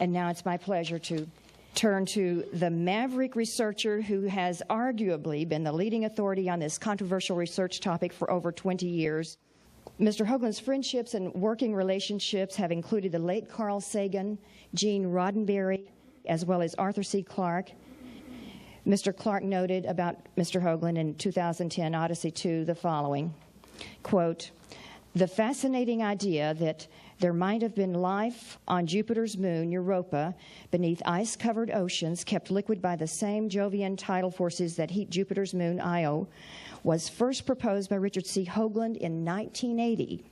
And now it's my pleasure to turn to the maverick researcher who has arguably been the leading authority on this controversial research topic for over 20 years. Mr. Hoagland's friendships and working relationships have included the late Carl Sagan, Gene Roddenberry, as well as Arthur C. Clarke. Mr. Clarke noted about Mr. Hoagland in 2010 Odyssey 2 the following, quote, "The fascinating idea that there might have been life on Jupiter's moon, Europa, beneath ice-covered oceans kept liquid by the same Jovian tidal forces that heat Jupiter's moon, Io, was first proposed by Richard C. Hoagland in 1980.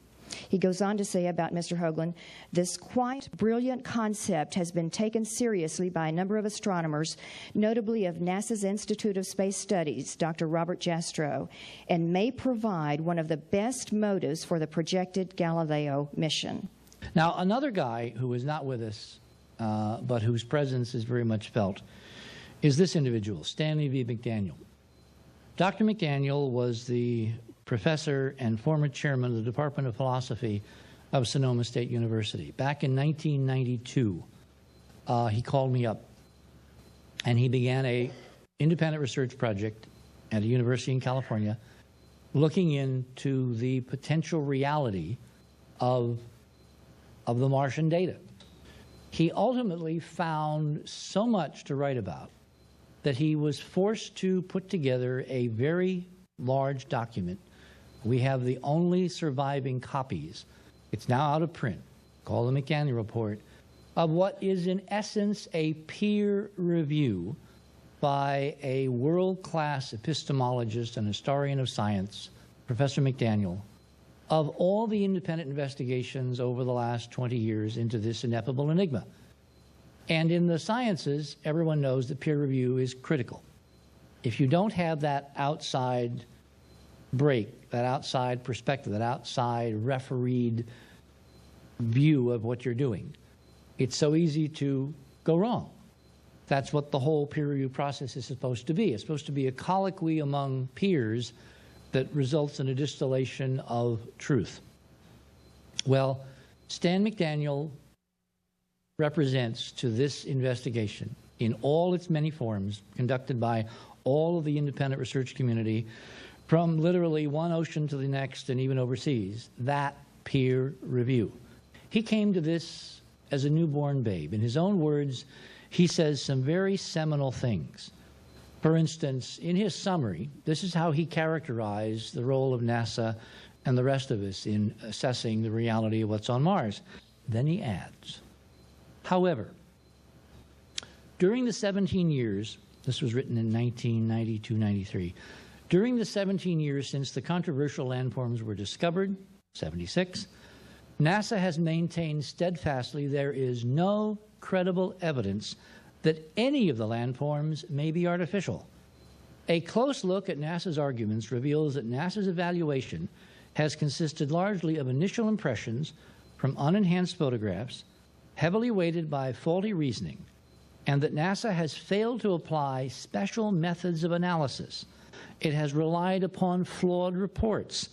He goes on to say about Mr. Hoagland, "This quite brilliant concept has been taken seriously by a number of astronomers, notably of NASA's Institute of Space Studies, Dr. Robert Jastrow, and may provide one of the best motives for the projected Galileo mission." Now, another guy who is not with us, but whose presence is very much felt, is this individual, Stanley V. McDaniel. Dr. McDaniel was the professor and former chairman of the Department of Philosophy of Sonoma State University. Back in 1992, he called me up, and he began an independent research project at a university in California looking into the potential reality of the Martian data. He ultimately found so much to write about that he was forced to put together a very large document. We have the only surviving copies. It's now out of print, called the McDaniel Report, of what is in essence a peer review by a world-class epistemologist and historian of science, Professor McDaniel, of all the independent investigations over the last 20 years into this ineffable enigma. And in the sciences, everyone knows that peer review is critical. If you don't have that outside break, that outside perspective, that outside refereed view of what you're doing, it's so easy to go wrong. That's what the whole peer review process is supposed to be. It's supposed to be a colloquy among peers that results in a distillation of truth. Well, Stan McDaniel represents to this investigation in all its many forms, conducted by all of the independent research community, from literally one ocean to the next and even overseas, that peer review. He came to this as a newborn babe. In his own words, he says some very seminal things. For instance, in his summary, this is how he characterized the role of NASA and the rest of us in assessing the reality of what's on Mars. Then he adds, however, during the 17 years, this was written in 1992-93, during the 17 years since the controversial landforms were discovered, 76, NASA has maintained steadfastly there is no credible evidence that any of the landforms may be artificial. A close look at NASA's arguments reveals that NASA's evaluation has consisted largely of initial impressions from unenhanced photographs, heavily weighted by faulty reasoning, and that NASA has failed to apply special methods of analysis. It has relied upon flawed reports.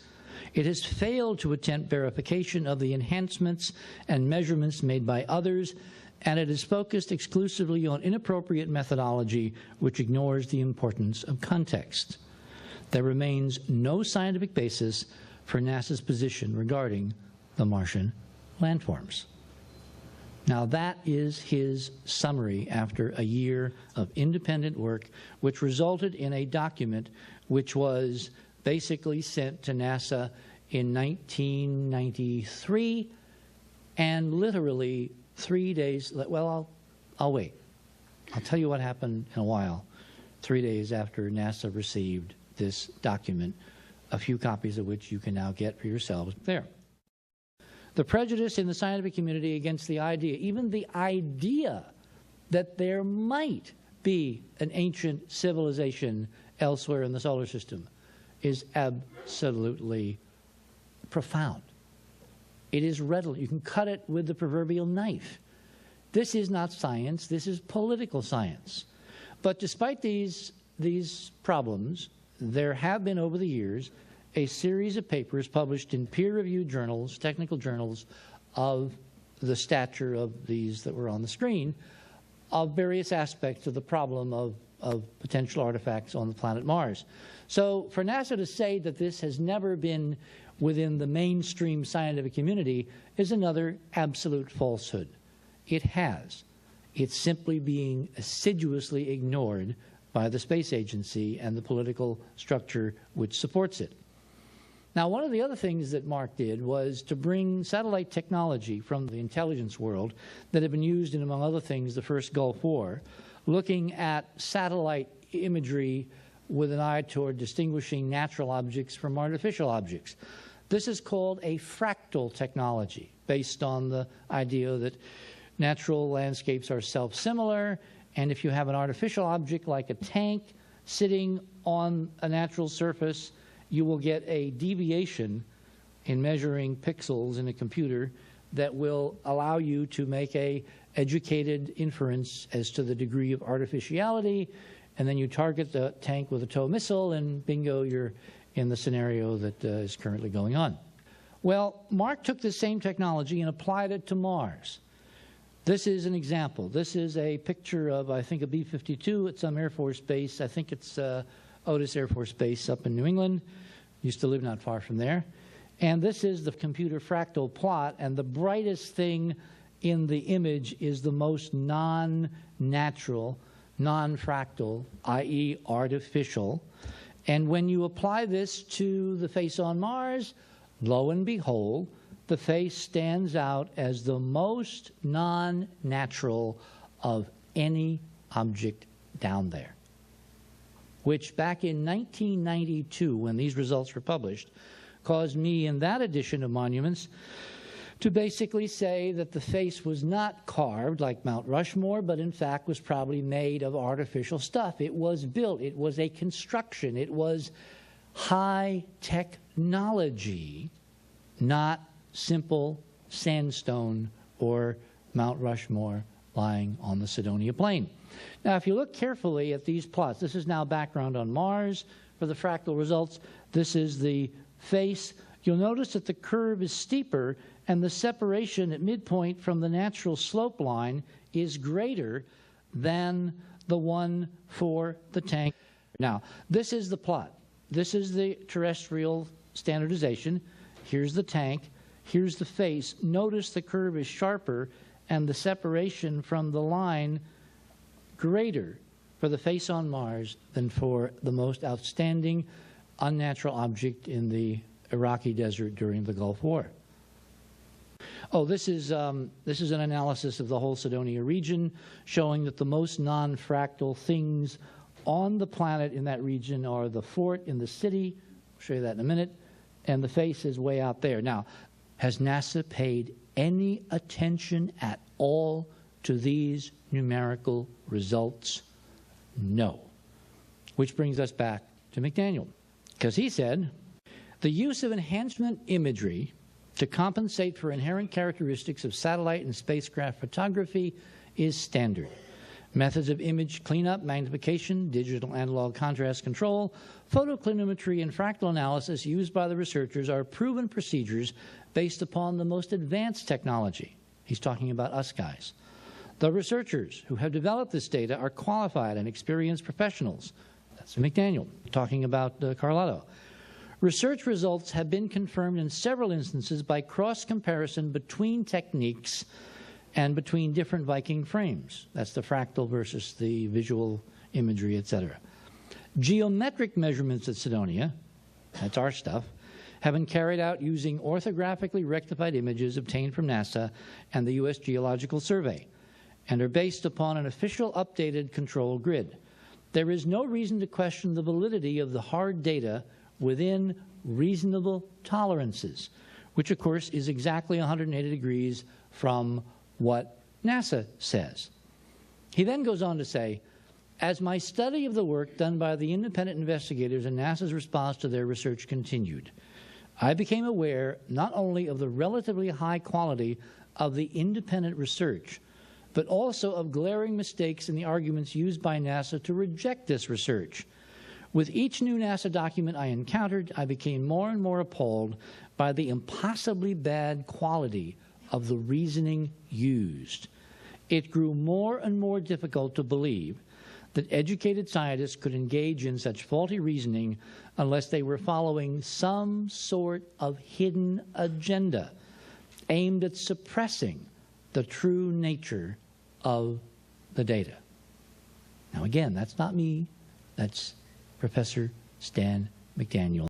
It has failed to attempt verification of the enhancements and measurements made by others, and it is focused exclusively on inappropriate methodology which ignores the importance of context. There remains no scientific basis for NASA's position regarding the Martian landforms. Now that is his summary after a year of independent work, which resulted in a document which was basically sent to NASA in 1993, and literally 3 days, well, I'll wait. I'll tell you what happened in a while. 3 days after NASA received this document, a few copies of which you can now get for yourselves there. The prejudice in the scientific community against the idea, even the idea that there might be an ancient civilization elsewhere in the solar system, is absolutely profound. It is readily, you can cut it with the proverbial knife. This is not science, this is political science. But despite these problems, there have been over the years a series of papers published in peer-reviewed journals, technical journals of the stature of these that were on the screen, of various aspects of the problem of potential artifacts on the planet Mars. So for NASA to say that this has never been within the mainstream scientific community is another absolute falsehood. It has. It's simply being assiduously ignored by the space agency and the political structure which supports it. Now, one of the other things that Mark did was to bring satellite technology from the intelligence world that had been used in, among other things, the first Gulf War, looking at satellite imagery with an eye toward distinguishing natural objects from artificial objects. This is called a fractal technology, based on the idea that natural landscapes are self-similar, and if you have an artificial object like a tank sitting on a natural surface, you will get a deviation in measuring pixels in a computer that will allow you to make a educated inference as to the degree of artificiality, and then you target the tank with a tow missile, and bingo, you're in the scenario that is currently going on. Well, Mark took this same technology and applied it to Mars. This is an example. This is a picture of, I think, a B-52 at some Air Force base. I think it's Otis Air Force Base up in New England. Used to live not far from there. And this is the computer fractal plot, and the brightest thing in the image is the most non-natural, non-fractal, i.e. artificial. And when you apply this to the face on Mars, lo and behold, the face stands out as the most non-natural of any object down there, which back in 1992, when these results were published, caused me in that edition of Monuments to basically say that the face was not carved like Mount Rushmore, but in fact was probably made of artificial stuff. It was built. It was a construction. It was high technology, not simple sandstone or Mount Rushmore lying on the Cydonia Plain. Now, if you look carefully at these plots, this is now background on Mars for the fractal results. This is the face. You'll notice that the curve is steeper and the separation at midpoint from the natural slope line is greater than the one for the tank. Now, this is the plot. This is the terrestrial standardization. Here's the tank. Here's the face. Notice the curve is sharper and the separation from the line greater for the face on Mars than for the most outstanding unnatural object in the Iraqi desert during the Gulf War. Oh, this is an analysis of the whole Cydonia region, showing that the most non-fractal things on the planet in that region are the fort in the city. I'll show you that in a minute. And the face is way out there. Now, has NASA paid any attention at all to these numerical results? No. Which brings us back to McDaniel, because he said, the use of enhancement imagery to compensate for inherent characteristics of satellite and spacecraft photography is standard. Methods of image cleanup, magnification, digital analog contrast control, photoclinometry, and fractal analysis used by the researchers are proven procedures based upon the most advanced technology. He's talking about us guys. The researchers who have developed this data are qualified and experienced professionals. That's McDaniel talking about Carlotto. Research results have been confirmed in several instances by cross-comparison between techniques and between different Viking frames. That's the fractal versus the visual imagery, etc. Geometric measurements at Cydonia, that's our stuff, have been carried out using orthographically rectified images obtained from NASA and the U.S. Geological Survey, and are based upon an official updated control grid. There is no reason to question the validity of the hard data within reasonable tolerances, which of course is exactly 180 degrees from what NASA says. He then goes on to say, as my study of the work done by the independent investigators and NASA's response to their research continued, I became aware not only of the relatively high quality of the independent research, but also of glaring mistakes in the arguments used by NASA to reject this research. With each new NASA document I encountered, I became more and more appalled by the impossibly bad quality of the reasoning used. It grew more and more difficult to believe that educated scientists could engage in such faulty reasoning unless they were following some sort of hidden agenda aimed at suppressing the true nature of the data. Now again, that's not me, that's Professor Stan McDaniel.